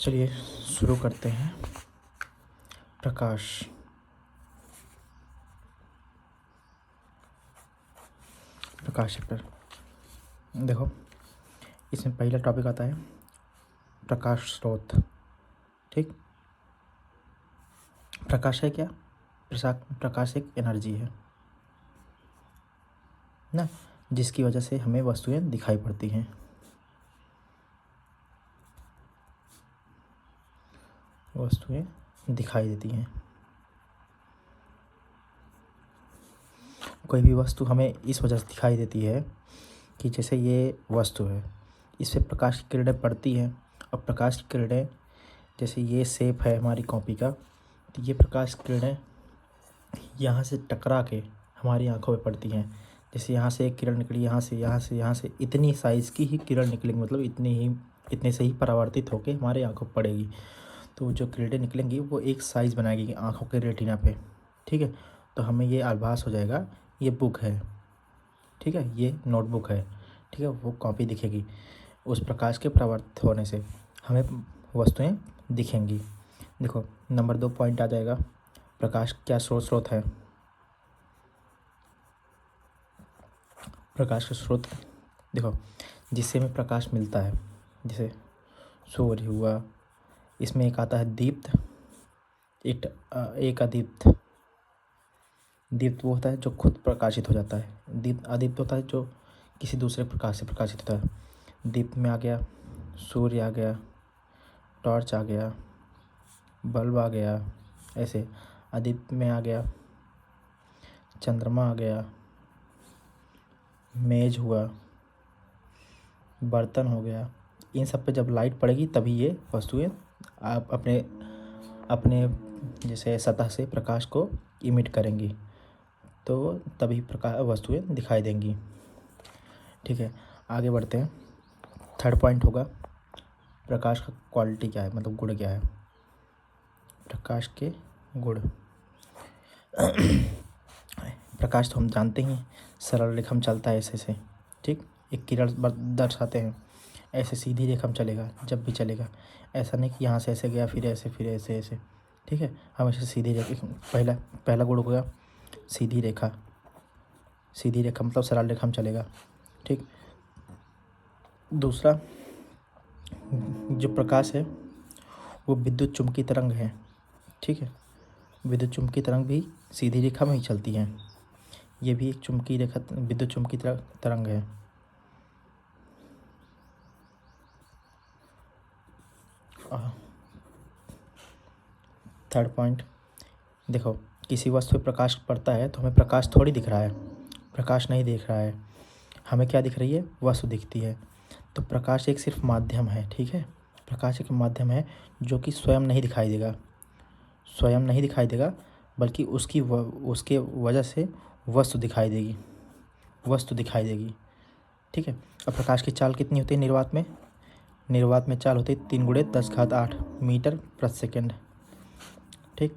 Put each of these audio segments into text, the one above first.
चलिए शुरू करते हैं। प्रकाश। प्रकाश चैप्टर देखो, इसमें पहला टॉपिक आता है प्रकाश स्रोत। ठीक, प्रकाश है क्या? प्रकाश एक एनर्जी है ना, जिसकी वजह से हमें वस्तुएं दिखाई पड़ती हैं। वस्तुएं दिखाई देती हैं। कोई भी वस्तु हमें इस वजह से दिखाई देती है कि जैसे ये वस्तु है, इस पर प्रकाश की किरणें पड़ती हैं, और प्रकाश की किरणें, जैसे ये शेप है हमारी कॉपी का, तो ये प्रकाश की किरणें यहाँ से टकरा के हमारी आंखों में पड़ती हैं। जैसे यहाँ से एक किरण निकली, यहाँ से इतनी साइज़ की ही किरण निकलेंगी, मतलब इतने से ही परावर्तित होकर हमारे आंखों पर पड़ेगी। तो जो किरणें निकलेंगी वो एक साइज़ बनाएगी आंखों के रेटिना पे। ठीक है, तो हमें ये आभास हो जाएगा ये बुक है। ठीक है, ये नोटबुक है। ठीक है, वो कॉपी दिखेगी। उस प्रकाश के परावर्तित होने से हमें वस्तुएं दिखेंगी। देखो, नंबर 2 पॉइंट आ जाएगा, प्रकाश क्या स्रोत है। प्रकाश का स्रोत देखो, जिससे हमें प्रकाश मिलता है, जैसे सूर्य हुआ, इसमें एक आता है दीप्त, एक अदीप्त। दीप्त वो होता है जो खुद प्रकाशित हो जाता है। दीप्त अदीप्त होता है जो किसी दूसरे प्रकाश से प्रकाशित होता है। दीप्त में आ गया सूर्य, आ गया टॉर्च, आ गया बल्ब, आ गया ऐसे। अदीप्त में आ गया चंद्रमा, आ गया मेज हुआ, बर्तन हो गया। इन सब पे जब लाइट पड़ेगी तभी ये वस्तुएं आप अपने अपने जैसे सतह से प्रकाश को इमिट करेंगी, तो तभी प्रकाश वस्तुएं दिखाई देंगी। ठीक है, आगे बढ़ते हैं। थर्ड पॉइंट होगा प्रकाश का क्वालिटी क्या है, मतलब गुण क्या है। प्रकाश के गुण। प्रकाश तो हम जानते ही, सरल रेखा में चलता है ऐसे से। ठीक, एक किरण दर्शाते हैं, ऐसे सीधी रेखा में चलेगा जब भी चलेगा। ऐसा नहीं कि यहाँ से ऐसे गया फिर ऐसे फिर ऐसे ऐसे। ठीक है, हमेशा सीधी रेखा। पहला गुण हो गया सीधी रेखा। सीधी रेखा मतलब सरल रेखा में चलेगा। ठीक, दूसरा, जो प्रकाश है वो विद्युत चुम्बकीय तरंग है। ठीक है, विद्युत चुम्बकीय तरंग भी सीधी रेखा में ही चलती हैं। ये भी एक चुम्बकीय रेखा, विद्युत चुम्बकीय तरंग है। थर्ड पॉइंट देखो, किसी वस्तु पे प्रकाश पड़ता है तो हमें प्रकाश थोड़ी दिख रहा है, प्रकाश नहीं दिख रहा है, हमें क्या दिख रही है, वस्तु दिखती है। तो प्रकाश एक सिर्फ माध्यम है। ठीक है, प्रकाश एक माध्यम है जो कि स्वयं नहीं दिखाई देगा, स्वयं नहीं दिखाई देगा, बल्कि उसके वजह से वस्तु दिखाई देगी, वस्तु दिखाई देगी। ठीक है, अब प्रकाश की चाल कितनी होती है निर्वात में? निर्वात में चाल होती है 3 × 10⁸ मीटर प्रति सेकेंड। ठीक,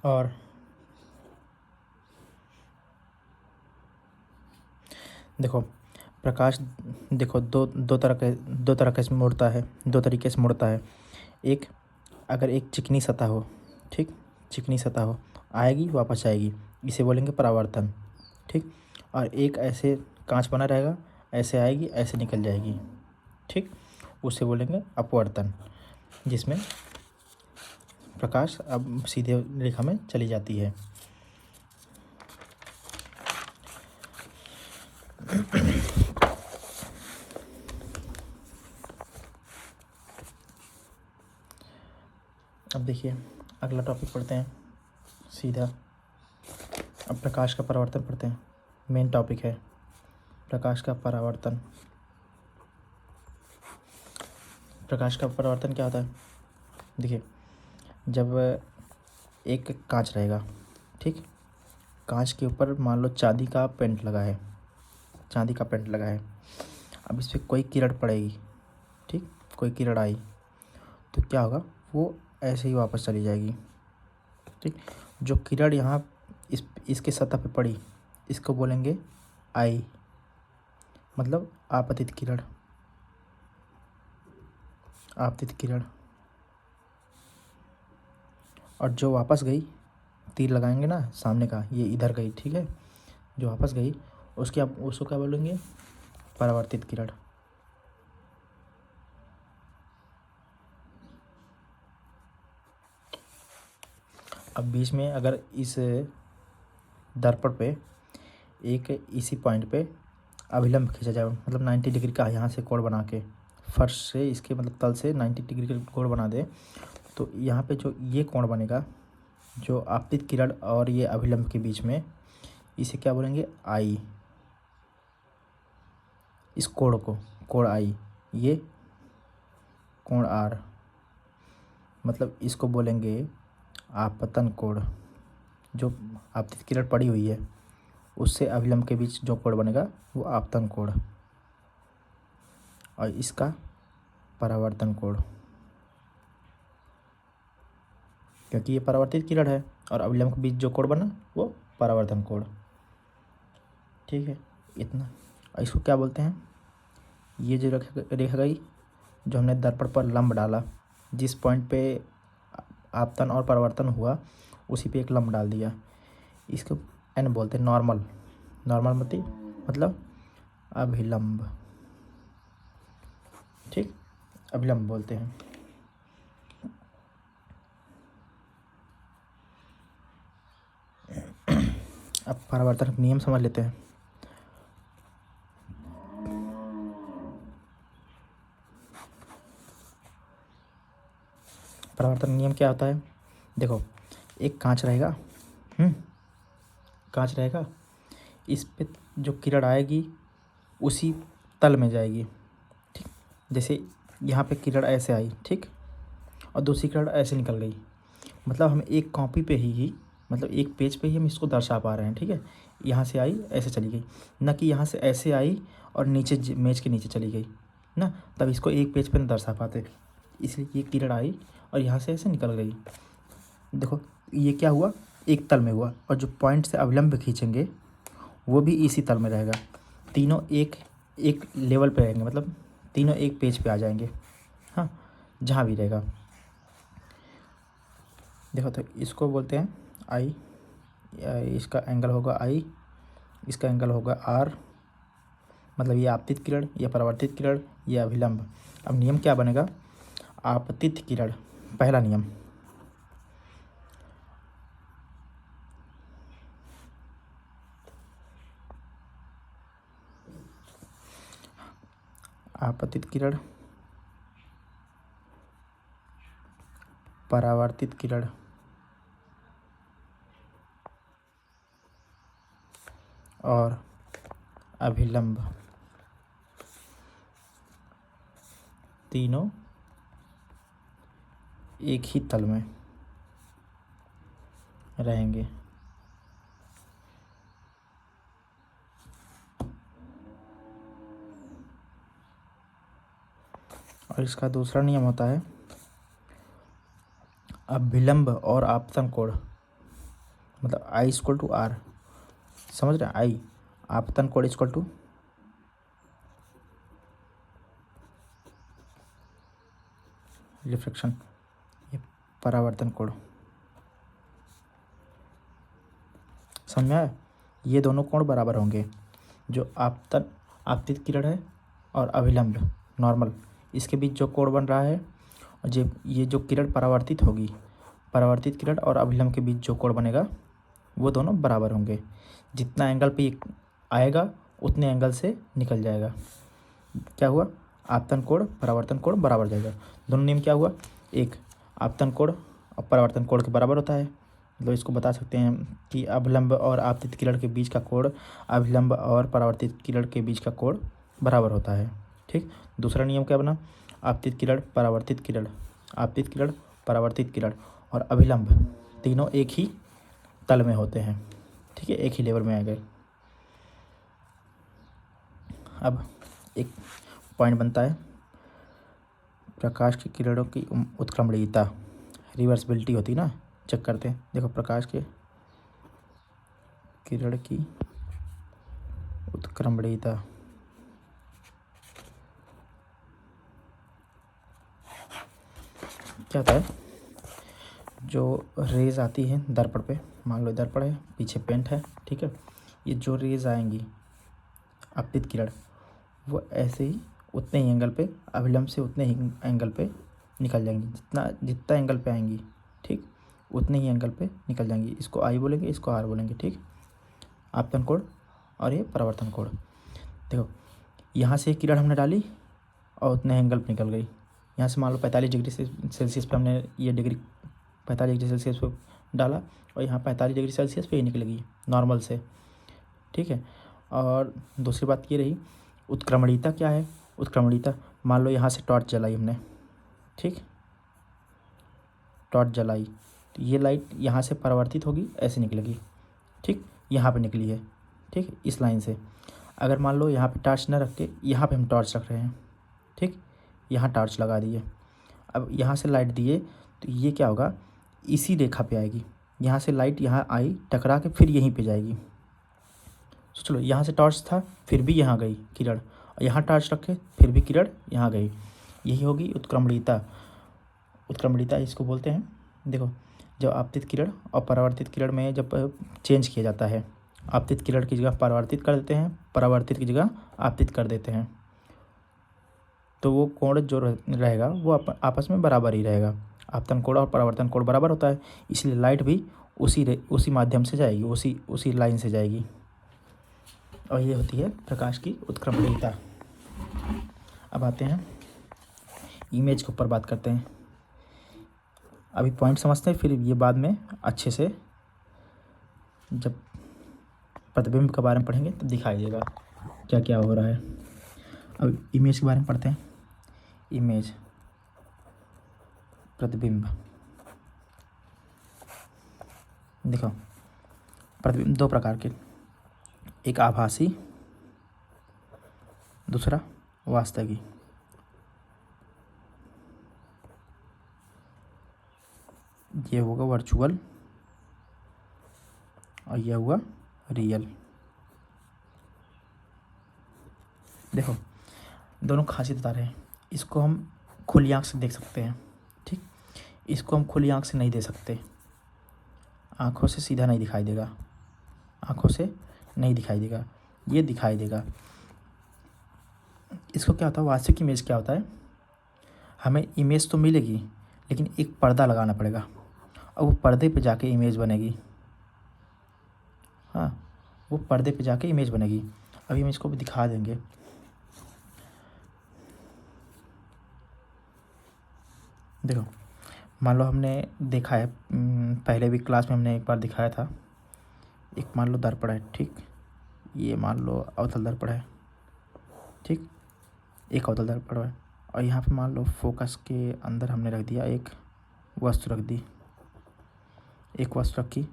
और देखो प्रकाश, देखो दो तरह से मुड़ता है, दो तरीके से मुड़ता है। एक, अगर एक चिकनी सतह हो, ठीक, चिकनी सतह हो, आएगी वापस आएगी, इसे बोलेंगे परावर्तन। ठीक, और एक ऐसे कांच बना रहेगा, ऐसे आएगी ऐसे निकल जाएगी। ठीक, उसे बोलेंगे अपवर्तन, जिसमें प्रकाश अब सीधे रेखा में चली जाती है। अब देखिए अगला टॉपिक पढ़ते हैं सीधा। अब प्रकाश का परावर्तन पढ़ते हैं। मेन टॉपिक है प्रकाश का परावर्तन। प्रकाश का परावर्तन क्या होता है? देखिए, जब एक कांच रहेगा, ठीक, कांच के ऊपर मान लो चांदी का पेंट लगा है, चांदी का पेंट लगा है। अब इस पर कोई किरण पड़ेगी, ठीक, कोई किरण आई तो क्या होगा, वो ऐसे ही वापस चली जाएगी। ठीक, जो किरण यहाँ इसके सतह पे पड़ी, इसको बोलेंगे आई, मतलब आपतित किरण। आपतित किरण, और जो वापस गई, तीर लगाएंगे ना सामने का, ये इधर गई, ठीक है, जो वापस गई उसके आप उसको क्या बोलेंगे, परावर्तित किरण। अब बीच में अगर इस दर्पण पे एक इसी पॉइंट पे अभिलंब खींचा जाए, मतलब 90 डिग्री का यहाँ से कोण बना के, फर्श से इसके मतलब तल से 90 डिग्री का कोण बना दे, तो यहाँ पे जो ये कोण बनेगा, जो आपतित किरण और ये अभिलंब के बीच में, इसे क्या बोलेंगे, आई। इस कोण को कोण आई, ये कोण आर, मतलब इसको बोलेंगे आपतन कोण। जो आपतित किरण पड़ी हुई है उससे अभिलंब के बीच जो कोण बनेगा वो आपतन कोण, और इसका परावर्तन कोण, क्योंकि ये परावर्तित किरण है और अभिलंब के बीच जो कोण बना वो परावर्तन कोण। ठीक है, इतना। और इसको क्या बोलते हैं, ये जो रेखा गई, जो हमने दर्पण पर लंब डाला, जिस पॉइंट पे आपतन और परावर्तन हुआ उसी पे एक लंब डाल दिया, इसको एन बोलते हैं, नॉर्मल। नॉर्मल मतलब अभिलंब, ठीक, अभिलंब बोलते हैं। अब परावर्तन का नियम समझ लेते हैं। परावर्तन नियम क्या होता है, देखो, एक कांच रहेगा, कांच रहेगा, इस पे जो किरण आएगी उसी तल में जाएगी, ठीक। जैसे यहाँ पे किरण ऐसे आई, ठीक, और दूसरी किरण ऐसे निकल गई, मतलब हम एक कॉपी पे ही मतलब एक पेज पे ही हम इसको दर्शा पा रहे हैं, ठीक है। यहाँ से आई ऐसे चली गई, न कि यहाँ से ऐसे आई और नीचे मेज के नीचे चली गई ना, तब इसको एक पेज पे न दर्शा पाते, इसलिए ये किरण आई और यहाँ से ऐसे निकल गई। देखो ये क्या हुआ, एक तल में हुआ, और जो पॉइंट से अविलंब खींचेंगे वो भी इसी तल में रहेगा, तीनों एक एक लेवल पे रहेंगे, मतलब तीनों एक पेज पे आ जाएंगे, हाँ, जहाँ भी रहेगा। देखो तो इसको बोलते हैं आई, इसका एंगल होगा आई, इसका एंगल होगा आर, मतलब ये आपतित किरण, ये परावर्तित किरण, ये अभिलंब। अब नियम क्या बनेगा, आपतित किरण, पहला नियम, आपतित किरण, परावर्तित किरण और अभिलंब, तीनों एक ही तल में रहेंगे। और इसका दूसरा नियम होता है अभिलंब और आपतन कोण, मतलब आई इक्वल टू आर, समझ रहे हैं, आई आपतन कोण इक्वल टू रिफ्लेक्शन, ये परावर्तन कोण, समझ में आया। ये दोनों कोण बराबर होंगे, जो आपतित किरण है और अभिलंब नॉर्मल, इसके बीच जो कोण बन रहा है, और जो ये जो किरण परावर्तित होगी, परावर्तित किरण और अभिलंब के बीच जो कोण बनेगा वो दोनों बराबर होंगे, जितना एंगल पे आएगा उतने एंगल से निकल जाएगा। क्या हुआ, आपतन कोण परावर्तन कोण बराबर जाएगा। दोनों नियम क्या हुआ, एक आपतन कोण और परावर्तन कोण के बराबर होता है, मतलब इसको बता सकते हैं कि अभिलंब और आपतित किरण के बीच का कोण अभिलंब और परावर्तित किरण के बीच का कोण बराबर होता है, ठीक। दूसरा नियम क्या बना, आपतित किरण परावर्तित किरण, आपतित किरण परावर्तित किरण और अभिलंब तीनों एक ही तल में होते हैं, ठीक है, एक ही लेवल में आ गए। अब एक पॉइंट बनता है, प्रकाश की किरणों की उत्क्रमणीयता, रिवर्सिबिलिटी होती ना, चेक करते हैं। देखो प्रकाश के किरण की उत्क्रमणीयता, क्या होता है, जो रेज़ आती है दर्पण पे, मान लो दर्पण है, पीछे पेंट है, ठीक है, ये जो रेज़ आएंगी आपतित किरण, वो ऐसे ही उतने ही एंगल पे, अभिलंब से उतने ही एंगल पे निकल जाएंगी, जितना एंगल पे आएंगी, ठीक, उतने ही एंगल पे निकल जाएंगी। इसको आई बोलेंगे, इसको आर बोलेंगे, ठीक। आपतन कोण और ये परावर्तन कोण। देखो यहाँ से किरण हमने डाली और उतने एंगल पे निकल गई। यहाँ से मान लो 45 डिग्री सेल्सियस पे हमने ये डिग्री 45 डिग्री सेल्सियस पे डाला और यहाँ 45 डिग्री सेल्सियस पे ही निकलेगी नॉर्मल से, ठीक है। और दूसरी बात ये रही उत्क्रमणीयता क्या है। उत्क्रमणीयता मान लो यहाँ से टॉर्च जलाई हमने, ठीक, टॉर्च जलाई तो ये लाइट यहाँ से परावर्तित होगी, ऐसे निकलेगी, ठीक, यहाँ पे निकली है, ठीक, इस लाइन से। अगर मान लो यहाँ पे टॉर्च न रख के यहाँ पे हम टॉर्च रख रहे हैं, ठीक, यहाँ टॉर्च लगा दिए, अब यहाँ से लाइट दिए तो ये क्या होगा, इसी रेखा पे आएगी, यहाँ से लाइट यहाँ आई टकरा के फिर यहीं पे जाएगी। तो चलो यहाँ से टॉर्च था फिर भी यहाँ गई किरण, और यहाँ टॉर्च रखे फिर भी किरण यहाँ गई, यही होगी उत्क्रमणीयता। उत्क्रमणीयता इसको बोलते हैं। देखो जब आपतित किरण और परावर्तित किरण में जब चेंज किया जाता है, आपतित किरण की जगह परावर्तित कर देते हैं, परावर्तित की जगह आपतित कर देते हैं, तो वो कोण जो रहेगा वो आपस में बराबर ही रहेगा। आपतन कोण और परावर्तन कोण बराबर होता है, इसलिए लाइट भी उसी माध्यम से जाएगी, उसी लाइन से जाएगी, और ये होती है प्रकाश की उत्क्रमणीयता। अब आते हैं इमेज के ऊपर बात करते हैं। अभी पॉइंट समझते हैं, फिर ये बाद में अच्छे से जब प्रतिबिंब के बारे में पढ़ेंगे तब दिखाई देगा क्या क्या हो रहा है। अब इमेज के बारे में पढ़ते हैं। इमेज, प्रतिबिंब। देखो प्रतिबिंब दो प्रकार के, एक आभासी, दूसरा वास्तविक। ये होगा वर्चुअल और यह हुआ रियल। देखो दोनों खासियत बता रहे हैं। इसको हम खुली आँख से देख सकते हैं, ठीक, इसको हम खुली आँख से नहीं देख सकते, आँखों से सीधा नहीं दिखाई देगा, आँखों से नहीं दिखाई देगा, ये दिखाई देगा। इसको क्या होता है, वास्तविक इमेज क्या होता है, हमें इमेज तो मिलेगी लेकिन एक पर्दा लगाना पड़ेगा और वो पर्दे पे जाके इमेज बनेगी। हाँ, वो पर्दे पे जाके इमेज बनेगी। अभी हम इसको भी दिखा देंगे। देखो मान लो हमने देखा है, पहले भी क्लास में हमने एक बार दिखाया था, एक मान लो दर्पण है, ठीक, ये मान लो अवतल दर्पण है, ठीक, एक अवतल दर्पण है, और यहाँ पे मान लो फोकस के अंदर हमने रख दिया एक वस्तु रख दी, एक वस्तु रखी,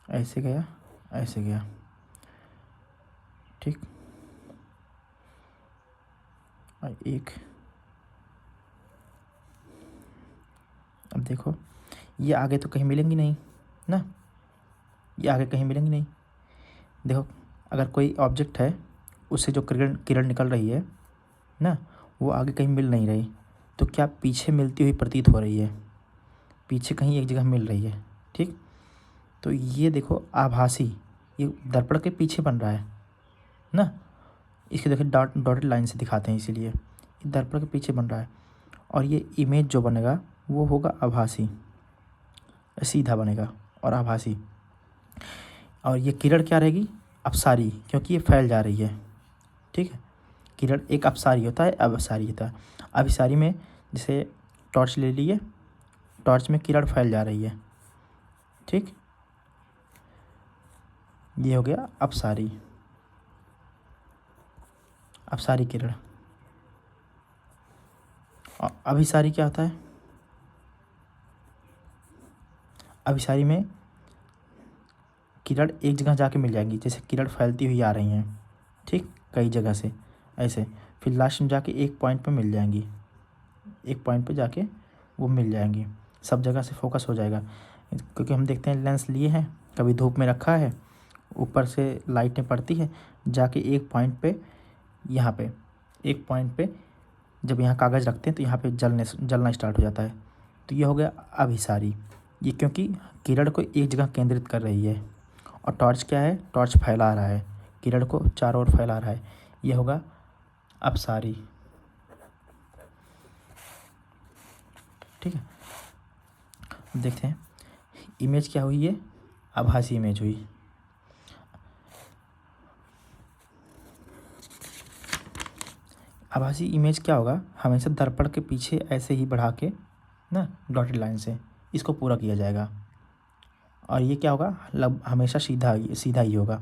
ऐसे गया ऐसे गया, ठीक, और एक, अब देखो ये आगे तो कहीं मिलेंगी नहीं ना, ये आगे कहीं मिलेंगी नहीं। देखो अगर कोई ऑब्जेक्ट है उससे जो किरण निकल रही है ना, वो आगे कहीं मिल नहीं रही, तो क्या पीछे मिलती हुई प्रतीत हो रही है, पीछे कहीं एक जगह मिल रही है, ठीक। तो ये देखो आभासी, ये दर्पण के पीछे बन रहा है ना, इसके देखो डॉटेड लाइन से दिखाते हैं, इसीलिए ये दर्पण के पीछे बन रहा है, और ये इमेज जो बनेगा वो होगा आभासी, सीधा बनेगा और आभासी। और ये किरण क्या रहेगी, अपसारी, क्योंकि ये फैल जा रही है, ठीक है। किरण एक अपसारी होता है, अभिसारी होता है। अभिसारी में जैसे टॉर्च ले लिए, टॉर्च में किरण फैल जा रही है, ठीक, ये हो गया अपसारी, अपसारी किरण। और अभिसारी क्या होता है, अभिसारी में किरण एक जगह जाके मिल जाएंगी, जैसे किरण फैलती हुई आ रही हैं, ठीक, कई जगह से ऐसे, फिर लास्ट में जाके एक पॉइंट पे मिल जाएंगी, एक पॉइंट पे जाके वो मिल जाएंगी, सब जगह से फोकस हो जाएगा। क्योंकि हम देखते हैं लेंस लिए हैं, कभी धूप में रखा है, ऊपर से लाइटें पड़ती है, जाके एक पॉइंट पे, यहाँ पे एक पॉइंट पे जब यहाँ कागज़ रखते हैं तो यहाँ पे जलना स्टार्ट हो जाता है, तो ये हो गया अभिसारी। ये क्योंकि किरण को एक जगह केंद्रित कर रही है। और टॉर्च क्या है, टॉर्च फैला रहा है, किरण को चारों ओर फैला रहा है, ये होगा अपसारी। ठीक है, देखते हैं इमेज क्या हुई, ये आभासी इमेज हुई। आभासी इमेज क्या होगा, हमेशा दर्पण के पीछे ऐसे ही बढ़ा के ना डॉटेड लाइन से इसको पूरा किया जाएगा। और ये क्या होगा, हमेशा सीधा ही होगा।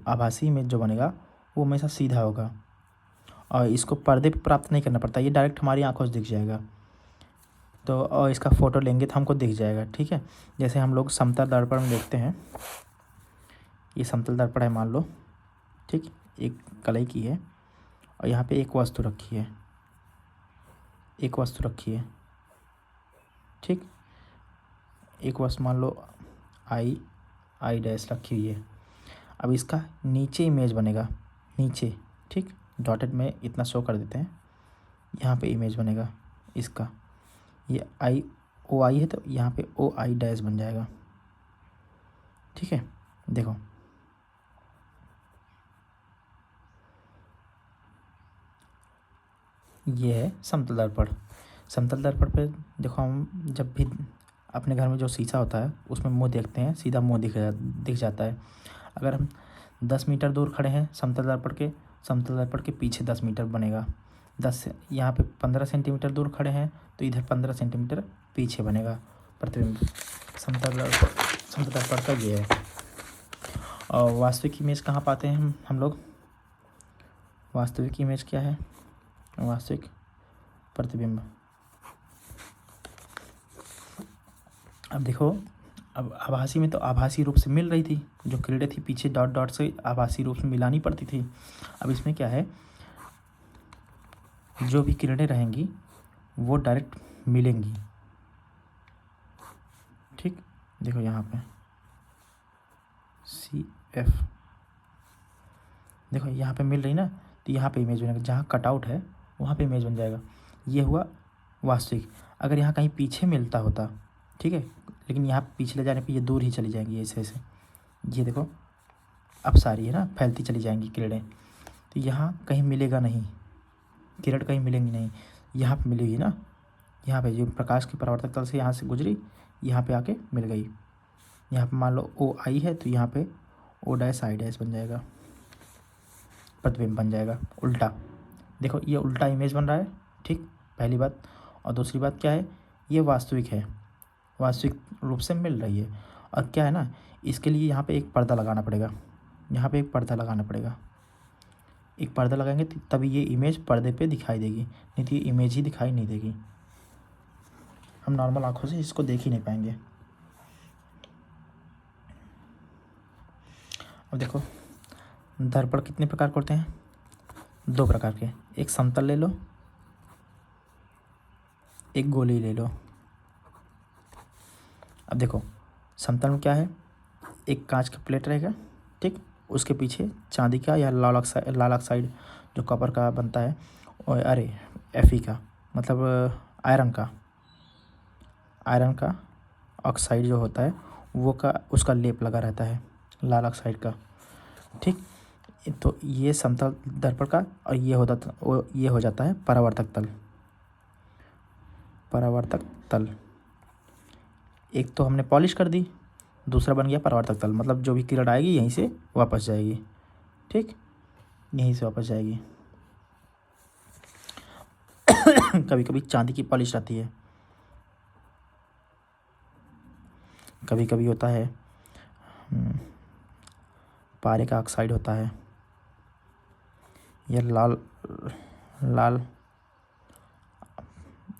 आभासी इमेज जो बनेगा वो हमेशा सीधा होगा और इसको पर्दे पे प्राप्त नहीं करना पड़ता, ये डायरेक्ट हमारी आंखों से दिख जाएगा। तो और इसका फ़ोटो लेंगे तो हमको दिख जाएगा। ठीक है, जैसे हम लोग समतल दर्पण में देखते हैं, ये समतल दर्पण है मान लो। ठीक, एक कलई की है और यहाँ पे एक वस्तु रखी है, एक वस्तु रखी है। ठीक, एक वस्तु मान लो आई डैश रखी हुई है। अब इसका नीचे इमेज बनेगा, नीचे। ठीक, डॉटेड में इतना शो कर देते हैं, यहाँ पे इमेज बनेगा इसका। ये OI है तो यहाँ पे OI डैश बन जाएगा। ठीक है, देखो ये है समतल दर्पण। समतल दर्पण पे देखो, हम जब भी अपने घर में जो शीशा होता है उसमें मुंह देखते हैं, सीधा मुंह दिख जाता है। अगर हम 10 मीटर दूर खड़े हैं समतल दर्पण के पीछे 10 मीटर बनेगा। 10 यहाँ पे 15 सेंटीमीटर दूर खड़े हैं तो इधर 15 सेंटीमीटर पीछे बनेगा प्रतिबिंब। समतल दर्पण का ये है। और वास्तविक इमेज कहाँ पाते हैं हम लोग, वास्तविक इमेज क्या है, वास्तविक प्रतिबिंब। अब देखो, अब आभासी में तो आभासी रूप से मिल रही थी, जो किरणें थी पीछे डॉट डॉट से आभासी रूप में मिलानी पड़ती थी। अब इसमें क्या है, जो भी किरणें रहेंगी वो डायरेक्ट मिलेंगी। ठीक, देखो यहाँ पे CF, देखो यहाँ पे मिल रही ना, तो यहाँ पे इमेज बनेगा। जहाँ कटआउट है वहाँ पे इमेज बन जाएगा। ये हुआ वास्तविक। अगर यहाँ कहीं पीछे मिलता होता, ठीक है, लेकिन यहाँ पीछे ले जाने पे ये दूर ही चली जाएंगी ऐसे ऐसे। ये देखो अपसारी है ना, फैलती चली जाएंगी किरणें। तो यहाँ कहीं मिलेगा नहीं, किरण कहीं मिलेंगी नहीं, यहाँ पे मिलेगी ना। यहाँ पे जो प्रकाश की परावर्तक तल से यहाँ से गुजरी, यहाँ पे आके मिल गई। यहाँ पे मान लो OI है तो यहाँ पे O डैश I डैश बन जाएगा, प्रतिबिंब बन जाएगा उल्टा। देखो ये उल्टा इमेज बन रहा है। ठीक, पहली बात। और दूसरी बात क्या है, ये वास्तविक है, वास्तविक रूप से मिल रही है। और क्या है ना, इसके लिए यहाँ पे एक पर्दा लगाना पड़ेगा, यहाँ पे एक पर्दा लगाना पड़ेगा। एक पर्दा लगाएंगे तभी ये इमेज पर्दे पे दिखाई देगी, नहीं तो ये इमेज ही दिखाई नहीं देगी। हम नॉर्मल आंखों से इसको देख ही नहीं पाएंगे। अब देखो दर्पण कितने प्रकार के होते हैं, 2 प्रकार के। एक समतल ले लो, एक गोली ले लो। अब देखो समतल में क्या है, एक कांच का प्लेट रहेगा। ठीक, उसके पीछे चांदी का या लाल ऑक्साइड जो कॉपर का बनता है, और Fe का मतलब आयरन का ऑक्साइड जो होता है वो उसका लेप लगा रहता है, लाल ऑक्साइड का। ठीक, तो ये समतल दर्पण का, और ये हो जाता है परावर्तक तल। एक तो हमने पॉलिश कर दी, दूसरा बन गया परावर्तक तल, मतलब जो भी किरण आएगी यहीं से वापस जाएगी। ठीक, यहीं से वापस जाएगी। कभी कभी चांदी की पॉलिश रहती है, कभी कभी होता है पारे का ऑक्साइड होता है, या लाल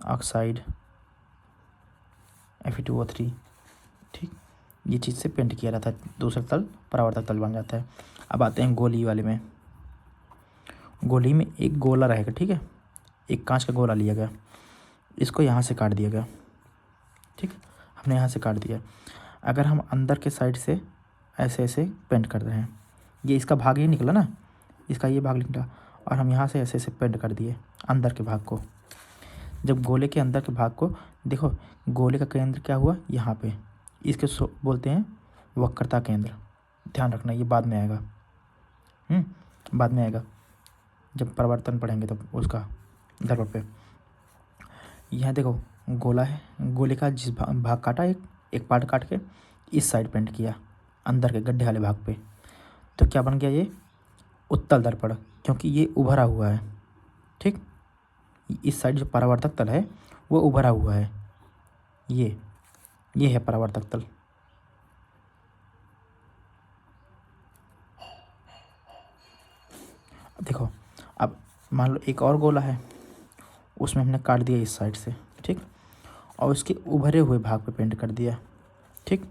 ऑक्साइड Fe2O3। ठीक, ये चीज़ से पेंट किया रहता है, दूसरा तल परावर्तक तल बन जाता है। अब आते हैं गोली वाले में। गोली में एक गोला रहेगा, ठीक है, एक कांच का गोला लिया गया, इसको यहाँ से काट दिया गया। ठीक, हमने यहाँ से काट दिया। अगर हम अंदर के साइड से ऐसे ऐसे पेंट कर रहे हैं, ये इसका भाग ही निकला ना, इसका ये भाग निकला, और हम यहाँ से ऐसे ऐसे पेंट कर दिए अंदर के भाग को। जब गोले के अंदर के भाग को देखो, गोले का केंद्र क्या हुआ यहाँ पे, इसके बोलते हैं वक्रता केंद्र। ध्यान रखना, ये बाद में आएगा, बाद में आएगा जब परिवर्तन पढ़ेंगे तब उसका दर्पण पे। यहाँ देखो गोला है, गोले का जिस भाग काटा, एक पार्ट काट के इस साइड पेंट किया अंदर के गड्ढे वाले भाग पे, तो क्या बन गया ये उत्तल दर्पण, क्योंकि ये उभरा हुआ है। ठीक, इस साइड जो परावर्तक तल है वो उभरा हुआ है, ये है परावर्तक तल। देखो अब मान लो एक और गोला है, उसमें हमने काट दिया इस साइड से, ठीक, और उसके उभरे हुए भाग पे पेंट कर दिया। ठीक,